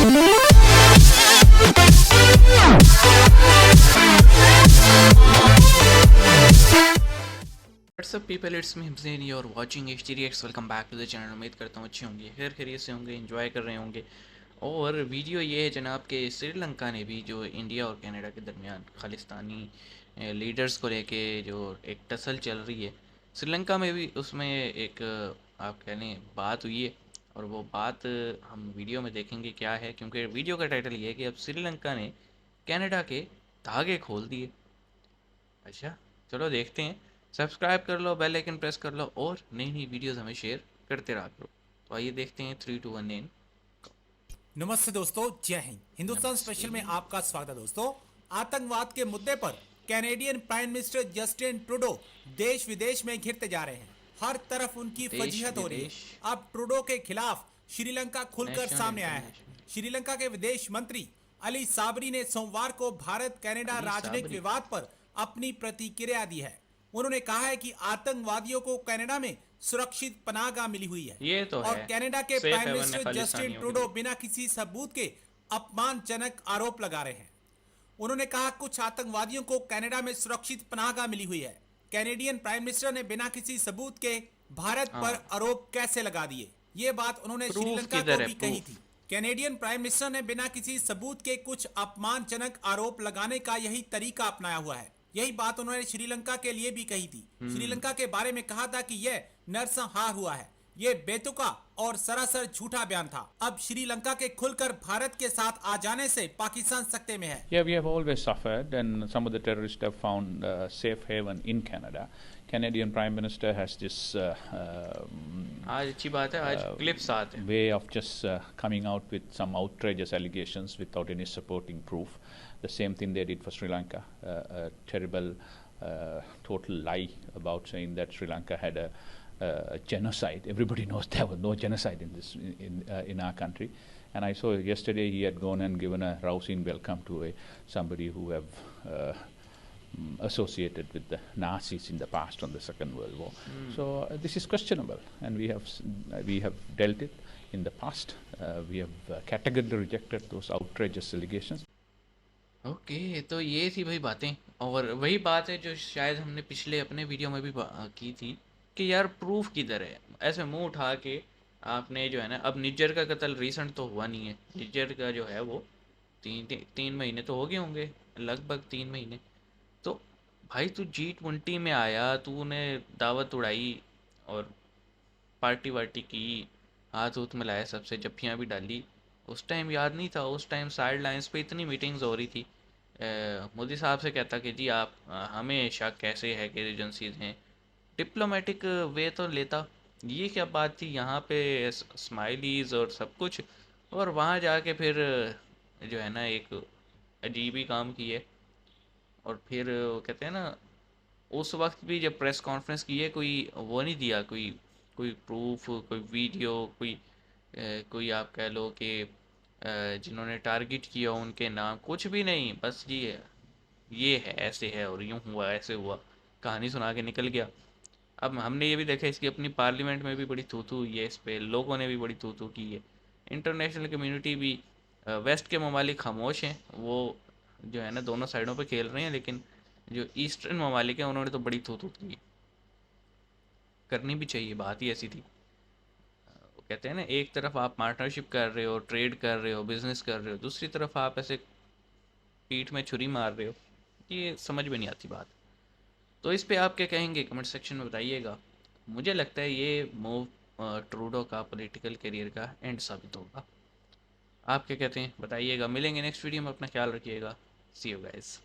WhatsApp people, it's me Himsen और watching H T reacts. Welcome back to the channel. उम्मीद करता हूँ अच्छे होंगे, खैर खैरियत से होंगे, एंजॉय कर रहे होंगे। और वीडियो ये है जनाब के श्रीलंका ने भी जो इंडिया और कनाडा के दरमियान खालिस्तानी लीडर्स को लेके जो एक टसल चल रही है, श्रीलंका में भी उसमें एक आप कह लें बात हुई है। और वो बात हम वीडियो में देखेंगे क्या है, क्योंकि वीडियो का टाइटल ये है कि अब श्रीलंका ने कनाडा के धागे खोल दिए। अच्छा, चलो देखते हैं। सब्सक्राइब कर लो, बेल आइकन प्रेस कर लो और नई नई वीडियोस हमें शेयर करते रहा करो। तो आइए देखते हैं 3 2 1 इन। नमस्ते दोस्तों, जय हिंद। हिंदुस्तान नमस्ते। स्पेशल में आपका स्वागत है दोस्तों। आतंकवाद के मुद्दे पर Canadian prime minister Justin Trudeau देश विदेश में घिरते जा रहे हैं। हर तरफ उनकी देश फजीहत हो रही है। विदेश अब ट्रूडो के खिलाफ श्रीलंका खुलकर नेशनल सामने आया है। इंटरनेशनल। श्रीलंका के विदेश मंत्री अली साबरी ने सोमवार को भारत कनाडा अली राजनयिक साबरी। विवाद पर अपनी प्रतिक्रिया दी है। उन्होंने कहा है कि आतंकवादियों को कनाडा में सुरक्षित पनाहगाह मिली हुई है ये तो और है, कनाडा के सेफ प्राइम हेवन है मिनिस्टर जस्टिन खालिस्तानियों के ट्रूडो लिए। बिना किसी सबूत के अपमानजनक आरोप लगा रहे हैं। उन्होंने कहा कुछ आतंकवादियों को कनाडा में सुरक्षित पनाहगाह मिली हुई है। कैनेडियन प्राइम मिनिस्टर ने बिना किसी सबूत के भारत पर हाँ, आरोप कैसे लगा दिए, ये बात उन्होंने प्रूफ श्रीलंका को किधर है? भी कही प्रूफ। थी। कैनेडियन प्राइम मिनिस्टर ने बिना किसी सबूत के कुछ अपमानजनक आरोप लगाने का यही तरीका अपनाया हुआ है। यही बात उन्होंने श्रीलंका के लिए भी कही थी। श्रीलंका के बारे में कहा था कि यह नरसंहार हुआ है, ये बेतुका और सरासर झूठा बयान था। अब श्रीलंका के खुलकर भारत के साथ आ जाने से पाकिस्तान सकते में है। Yeah, we have always suffered, and some of the terrorists have found safe haven in Canada. Canadian Prime Minister has this आज अच्छी बात है, आज क्लिप्स आते हैं। way of just coming out with some outrageous allegations without any supporting proof. The same thing they did for Sri Lanka, a terrible, total lie about saying that Sri Lanka had a genocide. Everybody knows there was no genocide in this in our country. And I saw yesterday he had gone and given a rousing welcome to somebody who have associated with the Nazis in the past on the Second World War. So this is questionable, and we have dealt it in the past. We have categorically rejected those outrageous allegations. Okay, तो ये थी भाई बातें। और वही बात है जो शायद हमने पिछले अपने वीडियो में भी की थी कि यार प्रूफ किधर है। ऐसे मुंह उठा के आपने जो है ना, अब निज्जर का कत्ल रिसेंट तो हुआ नहीं है। निज्जर का जो है वो तीन महीने तो हो गए होंगे, लगभग 3 महीने। तो भाई तू G20 में आया, तूने दावत उड़ाई और पार्टी वार्टी की, हाथ उथ मिलाया, सबसे जफ्फियाँ भी डाली। उस टाइम याद नहीं था? उस टाइम साइड लाइन्स पे इतनी मीटिंग्स हो रही थी। मोदी साहब से कहता कि जी आप हमें शक कैसे है कि एजेंसीज हैं, डिप्लोमेटिक वे तो लेता। ये क्या बात थी? यहाँ पे स्माइलीज और सब कुछ, और वहाँ जाके फिर जो है ना एक अजीब ही काम किए। और फिर वो कहते हैं ना, उस वक्त भी जब प्रेस कॉन्फ्रेंस की है, कोई वो नहीं दिया, कोई कोई प्रूफ, कोई वीडियो, कोई आप कह लो कि जिन्होंने टारगेट किया उनके नाम, कुछ भी नहीं। बस ये है, ऐसे है और यूँ हुआ, ऐसे हुआ, कहानी सुना के निकल गया। अब हमने ये भी देखा इसकी अपनी पार्लियामेंट में भी बड़ी थू थू हुई है इस पे, लोगों ने भी बड़ी थू थू की है। इंटरनेशनल कम्युनिटी भी, वेस्ट के ममालिक खामोश हैं, वो जो है ना दोनों साइडों पे खेल रहे हैं, लेकिन जो ईस्टर्न ममालिक हैं उन्होंने तो बड़ी थू थू की। करनी भी चाहिए, बात ही ऐसी थी। वो कहते हैं ना, एक तरफ आप पार्टनरशिप कर रहे हो, ट्रेड कर रहे हो, बिजनेस कर रहे हो, दूसरी तरफ आप ऐसे पीठ में छुरी मार रहे हो। ये समझ में नहीं आती बात। तो इस पे आप क्या कहेंगे, कमेंट सेक्शन में बताइएगा। मुझे लगता है ये मूव ट्रूडो का पॉलिटिकल करियर का एंड साबित होगा। आप क्या कहते हैं बताइएगा। मिलेंगे नेक्स्ट वीडियो में, अपना ख्याल रखिएगा। सी यू गाइस।